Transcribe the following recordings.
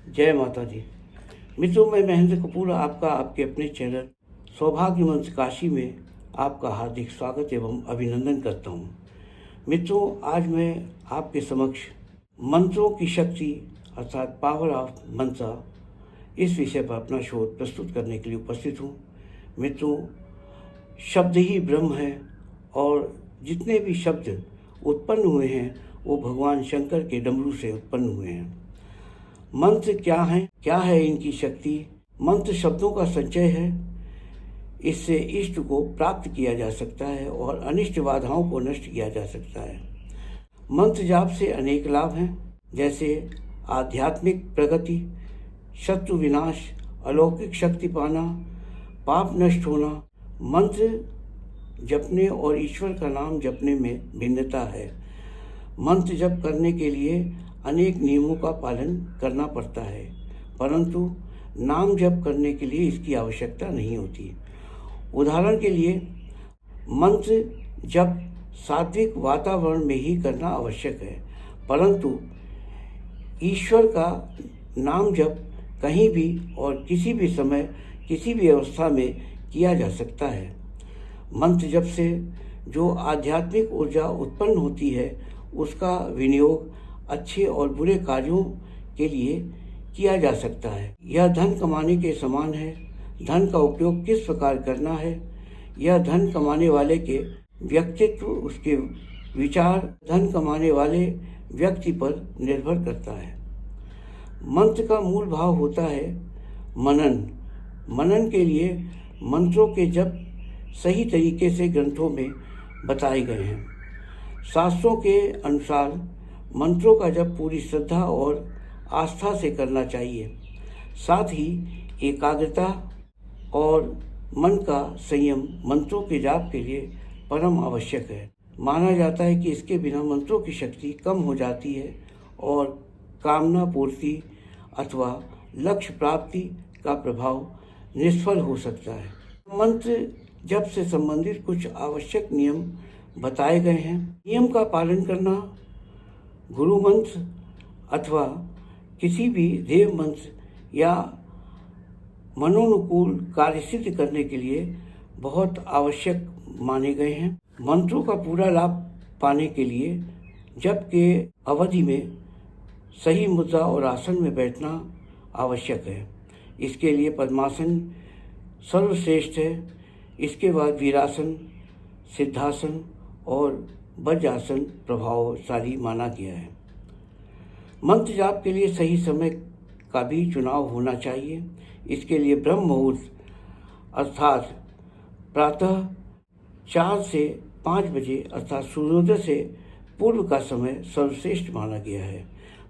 जय माता दी। मित्रों, मैं महेंद्र कपूर आपका आपके अपने चैनल सौभाग्य मंच काशी में आपका हार्दिक स्वागत एवं अभिनंदन करता हूँ। मित्रों, आज मैं आपके समक्ष मंत्रों की शक्ति अर्थात पावर ऑफ मंत्रा इस विषय पर अपना शोध प्रस्तुत करने के लिए उपस्थित हूँ। मित्रों, शब्द ही ब्रह्म है और जितने भी शब्द उत्पन्न हुए हैं वो भगवान शंकर के डमरू से उत्पन्न हुए हैं। मंत्र क्या है? क्या है इनकी शक्ति? मंत्र शब्दों का संचय है। इससे इष्ट को प्राप्त किया जा सकता है और अनिष्ट बाधाओं को नष्ट किया जा सकता है। मंत्र जाप से अनेक लाभ हैं, जैसे आध्यात्मिक प्रगति, शत्रु विनाश, अलौकिक शक्ति पाना, पाप नष्ट होना। मंत्र जपने और ईश्वर का नाम जपने में भिन्नता है। मंत्र जप करने के लिए अनेक नियमों का पालन करना पड़ता है, परंतु नाम जप करने के लिए इसकी आवश्यकता नहीं होती। उदाहरण के लिए, मंत्र जप सात्विक वातावरण में ही करना आवश्यक है, परंतु ईश्वर का नाम जप कहीं भी और किसी भी समय किसी भी अवस्था में किया जा सकता है। मंत्र जप से जो आध्यात्मिक ऊर्जा उत्पन्न होती है उसका विनियोग अच्छे और बुरे कार्यों के लिए किया जा सकता है। यह धन कमाने के समान है। धन का उपयोग किस प्रकार करना है, यह धन कमाने वाले के व्यक्तित्व, उसके विचार, धन कमाने वाले व्यक्ति पर निर्भर करता है। मंत्र का मूल भाव होता है मनन। मनन के लिए मंत्रों के जप सही तरीके से ग्रंथों में बताए गए हैं। शास्त्रों के अनुसार मंत्रों का जप पूरी श्रद्धा और आस्था से करना चाहिए। साथ ही एकाग्रता और मन का संयम मंत्रों के जाप के लिए परम आवश्यक है। माना जाता है कि इसके बिना मंत्रों की शक्ति कम हो जाती है और कामना पूर्ति अथवा लक्ष्य प्राप्ति का प्रभाव निष्फल हो सकता है। मंत्र जप से संबंधित कुछ आवश्यक नियम बताए गए हैं। नियम का पालन करना, गुरु मंत्र अथवा किसी भी देव मंत्र या मनोनुकूल कार्य सिद्ध करने के लिए बहुत आवश्यक माने गए हैं। मंत्रों का पूरा लाभ पाने के लिए जप के अवधि में सही मुद्रा और आसन में बैठना आवश्यक है। इसके लिए पद्मासन सर्वश्रेष्ठ है। इसके बाद वीरासन, सिद्धासन और वज्रासन प्रभावशाली माना गया है। मंत्र जाप के लिए सही समय का भी चुनाव होना चाहिए। इसके लिए ब्रह्म मुहूर्त अर्थात प्रातः 4 से 5 बजे अर्थात सूर्योदय से पूर्व का समय सर्वश्रेष्ठ माना गया है।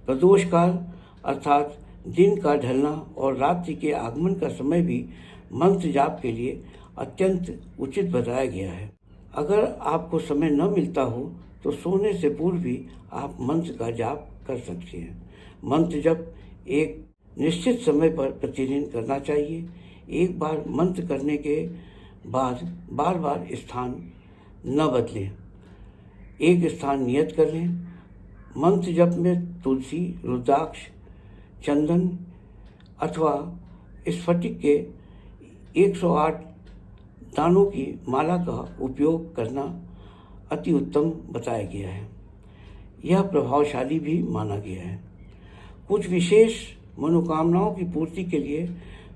प्रदोष काल अर्थात दिन का ढलना और रात्रि के आगमन का समय भी मंत्र जाप के लिए अत्यंत उचित बताया गया है। अगर आपको समय न मिलता हो तो सोने से पूर्व भी आप मंत्र का जाप कर सकते हैं। मंत्र जप एक निश्चित समय पर प्रतिदिन करना चाहिए। एक बार मंत्र करने के बाद बार बार स्थान न बदलें। एक स्थान नियत कर लें। मंत्र जप में तुलसी, रुद्राक्ष, चंदन अथवा स्फटिक के 108 दानों की माला का उपयोग करना अति उत्तम बताया गया है। यह प्रभावशाली भी माना गया है। कुछ विशेष मनोकामनाओं की पूर्ति के लिए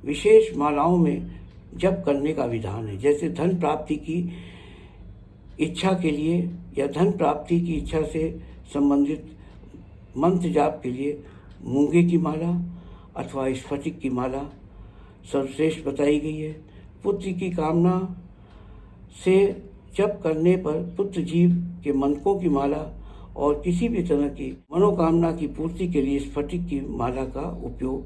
विशेष मालाओं में जप करने का विधान है। जैसे धन प्राप्ति की इच्छा के लिए या धन प्राप्ति की इच्छा से संबंधित मंत्र जाप के लिए मूंगे की माला अथवा स्फटिक की माला सर्वश्रेष्ठ बताई गई है। पुत्र की कामना से जप करने पर पुत्र जीव के मनकों की माला और किसी भी तरह की मनोकामना की पूर्ति के लिए स्फटिक की माला का उपयोग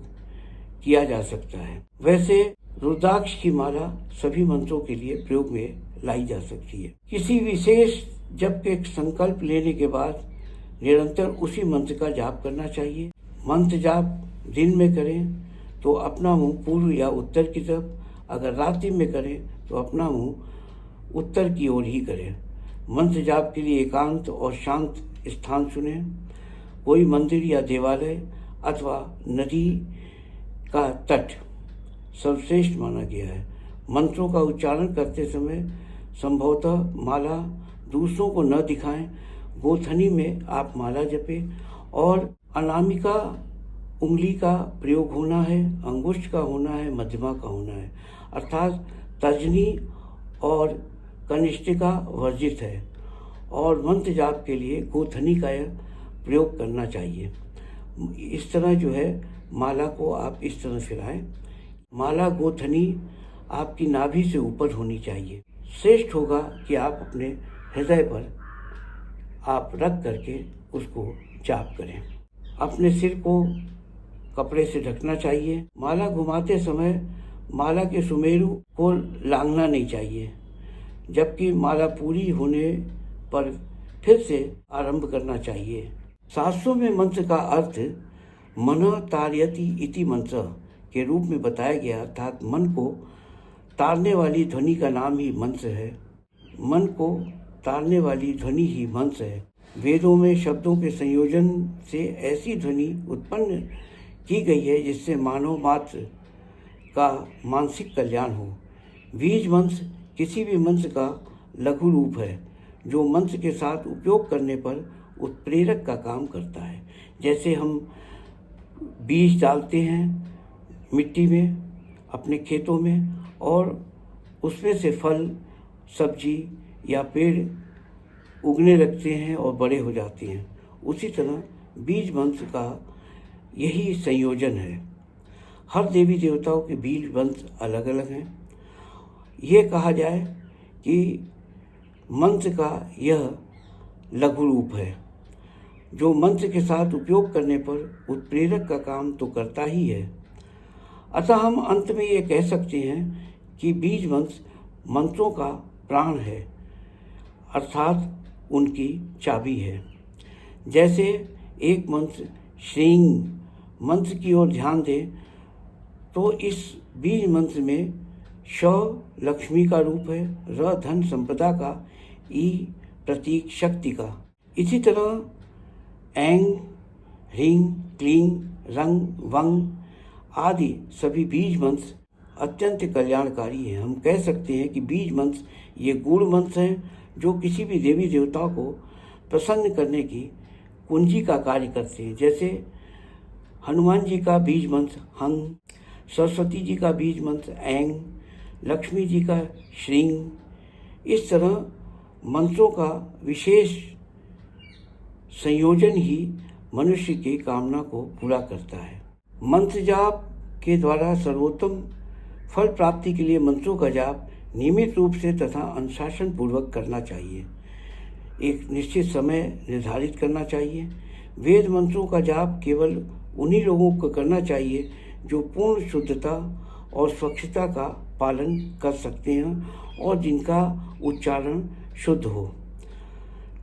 किया जा सकता है। वैसे रुद्राक्ष की माला सभी मंत्रों के लिए प्रयोग में लाई जा सकती है। किसी विशेष जप के संकल्प लेने के बाद निरंतर उसी मंत्र का जाप करना चाहिए। मंत्र जाप दिन में करें तो अपना मुंह पूर्व या उत्तर की तरफ, अगर रात्रि में करें तो अपना मुंह उत्तर की ओर ही करें। मंत्र जाप के लिए एकांत और शांत स्थान चुनें। कोई मंदिर या देवालय अथवा नदी का तट सर्वश्रेष्ठ माना गया है। मंत्रों का उच्चारण करते समय संभवतः माला दूसरों को न दिखाएं। गोथनी में आप माला जपें और अनामिका उंगली का प्रयोग होना है, अंगुष्ठ का होना है, मध्यमा का होना है, अर्थात तर्जनी और कनिष्ठिका वर्जित है। और मंत्र जाप के लिए गोथनी का प्रयोग करना चाहिए। इस तरह जो है माला को आप इस तरह फिराएं। माला गोथनी आपकी नाभि से ऊपर होनी चाहिए। श्रेष्ठ होगा कि आप अपने हृदय पर आप रख करके उसको जाप करें। अपने सिर को कपड़े से ढकना चाहिए। माला घुमाते समय माला के सुमेरु को लांघना नहीं चाहिए, जबकि माला पूरी होने पर फिर से आरंभ करना चाहिए। शास्त्रों में मंत्र का अर्थ मनः तारयति इति मंत्र के रूप में बताया गया, अर्थात मन को तारने वाली ध्वनि का नाम ही मंत्र है। मन को तारने वाली ध्वनि ही मंत्र है। वेदों में शब्दों के संयोजन से ऐसी ध्वनि उत्पन्न की गई है जिससे मानव मात्र का मानसिक कल्याण हो। बीज मंत्र किसी भी मंत्र का लघु रूप है जो मंत्र के साथ उपयोग करने पर उत्प्रेरक का काम करता है। जैसे हम बीज डालते हैं मिट्टी में अपने खेतों में और उसमें से फल, सब्जी या पेड़ उगने लगते हैं और बड़े हो जाते हैं, उसी तरह बीज मंत्र का यही संयोजन है। हर देवी देवताओं के बीज मंत्र अलग अलग हैं। ये कहा जाए कि मंत्र का यह लघु रूप है जो मंत्र के साथ उपयोग करने पर उत्प्रेरक का काम तो करता ही है। अतः हम अंत में ये कह सकते हैं कि बीज मंत्र मंत्रों का प्राण है, अर्थात उनकी चाबी है। जैसे एक मंत्र श्रींग मंत्र की ओर ध्यान दें तो इस बीज मंत्र में श लक्ष्मी का रूप है, र धन संपदा का, ई प्रतीक शक्ति का। इसी तरह ऐंग, ह्रीं, क्लीं, रंग, वंग आदि सभी बीज मंत्र अत्यंत कल्याणकारी हैं। हम कह सकते हैं कि बीज मंत्र ये गूढ़ मंत्र हैं जो किसी भी देवी देवता को प्रसन्न करने की कुंजी का कार्य करते हैं। जैसे हनुमान जी का बीज मंत्र हंग, सरस्वती जी का बीज मंत्र ऐंग, लक्ष्मी जी का श्रींग। इस तरह मंत्रों का विशेष संयोजन ही मनुष्य की कामना को पूरा करता है। मंत्र जाप के द्वारा सर्वोत्तम फल प्राप्ति के लिए मंत्रों का जाप नियमित रूप से तथा अनुशासन पूर्वक करना चाहिए। एक निश्चित समय निर्धारित करना चाहिए। वेद मंत्रों का जाप केवल उन्हीं लोगों को करना चाहिए जो पूर्ण शुद्धता और स्वच्छता का पालन कर सकते हैं और जिनका उच्चारण शुद्ध हो।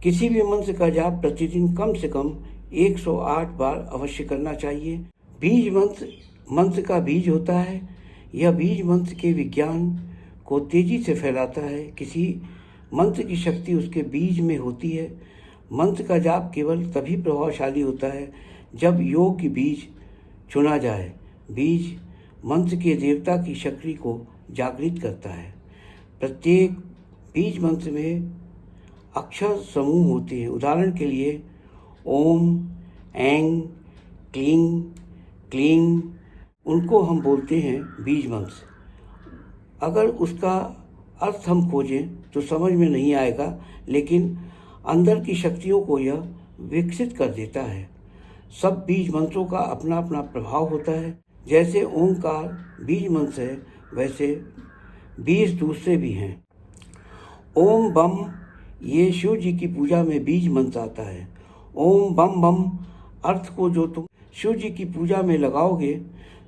किसी भी मंत्र का जाप प्रतिदिन कम से कम 108 बार अवश्य करना चाहिए। बीज मंत्र का बीज होता है। यह बीज मंत्र के विज्ञान को तेजी से फैलाता है। किसी मंत्र की शक्ति उसके बीज में होती है। मंत्र का जाप केवल तभी प्रभावशाली होता है जब योग्य बीज चुना जाए। बीज मंत्र के देवता की शक्ति को जागृत करता है। प्रत्येक बीज मंत्र में अक्षर समूह होते हैं। उदाहरण के लिए ओम, ऐंग, क्लीं, क्लीं, उनको हम बोलते हैं बीज मंत्र। अगर उसका अर्थ हम खोजें तो समझ में नहीं आएगा, लेकिन अंदर की शक्तियों को यह विकसित कर देता है। सब बीज मंत्रों का अपना अपना प्रभाव होता है। जैसे ओंकार बीज मंत्र है, वैसे बीज दूसरे भी हैं। ओम बम ये शिव जी की पूजा में बीज मंत्र आता है। ओम बम बम अर्थ को जो तुम शिव जी की पूजा में लगाओगे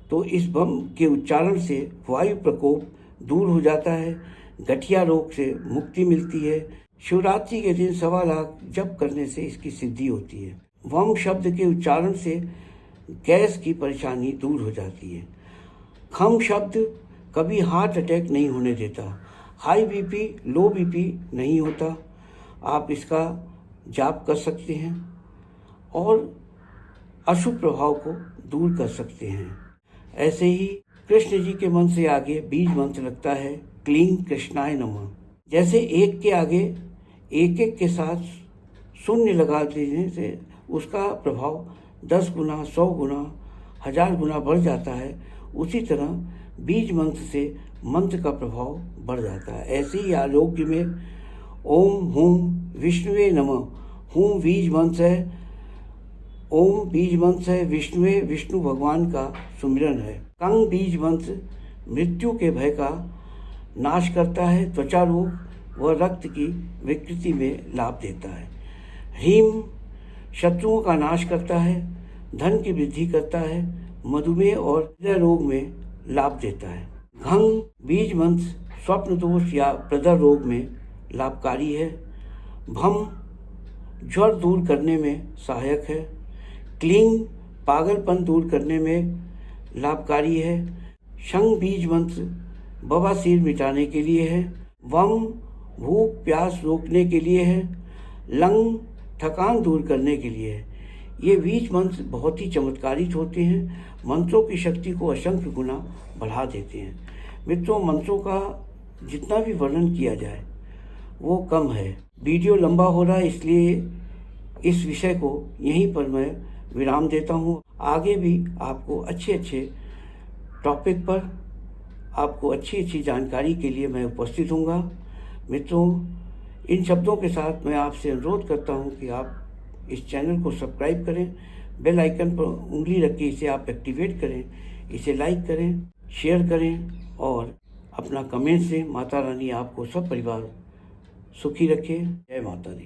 तो इस बम के उच्चारण से वायु प्रकोप दूर हो जाता है, गठिया रोग से मुक्ति मिलती है। शिवरात्रि के दिन 1.25 लाख जप करने से इसकी सिद्धि होती है। वम शब्द के उच्चारण से गैस की परेशानी दूर हो जाती है। खम शब्द कभी हार्ट अटैक नहीं होने देता, हाई बीपी, लो बीपी नहीं होता। आप इसका जाप कर सकते हैं और अशुभ प्रभाव को दूर कर सकते हैं। ऐसे ही कृष्ण जी के मंत्र से आगे बीज मंत्र लगता है क्लीं कृष्णाय नमः। जैसे एक के आगे एक एक के साथ शून्य लगा देने से उसका प्रभाव 10 गुना, 100 गुना, 1000 गुना बढ़ जाता है, उसी तरह बीज मंत्र से मंत्र का प्रभाव बढ़ जाता है। ऐसे ही आरोग्य में ओम हूम विष्णुवे नमः, हूम बीज मंत्र है, ओम बीज मंत्र है, विष्णुवे विष्णु भगवान का सुमिरन है। कंग बीज मंत्र मृत्यु के भय का नाश करता है, त्वचा रोग व रक्त की विकृति में लाभ देता है। ह्रीम शत्रुओं का नाश करता है, धन की वृद्धि करता है, मधुमेह और हृदय रोग में लाभ देता है। घंग बीज मंत्र स्वप्न दोष या प्रदर रोग में लाभकारी है। भम ज्वर दूर करने में सहायक है। क्लीं पागलपन दूर करने में लाभकारी है। शंग बीज मंत्र बवासीर मिटाने के लिए है। वम भूख प्यास रोकने के लिए है। लंग थकान दूर करने के लिए है। ये बीज मंत्र बहुत ही चमत्कारिक होते हैं, मंत्रों की शक्ति को असंख्य गुना बढ़ा देते हैं। मित्रों, मंत्रों का जितना भी वर्णन किया जाए वो कम है। वीडियो लंबा हो रहा है, इसलिए इस विषय को यहीं पर मैं विराम देता हूँ। आगे भी आपको अच्छे टॉपिक पर आपको अच्छी जानकारी के लिए मैं उपस्थित हूँगा। मित्रों, इन शब्दों के साथ मैं आपसे अनुरोध करता हूँ कि आप इस चैनल को सब्सक्राइब करें, बेल आइकन पर उंगली रख के इसे आप एक्टिवेट करें, इसे लाइक करें, शेयर करें और अपना कमेंट से माता रानी आपको सब परिवार सुखी रखे। जय माता दी।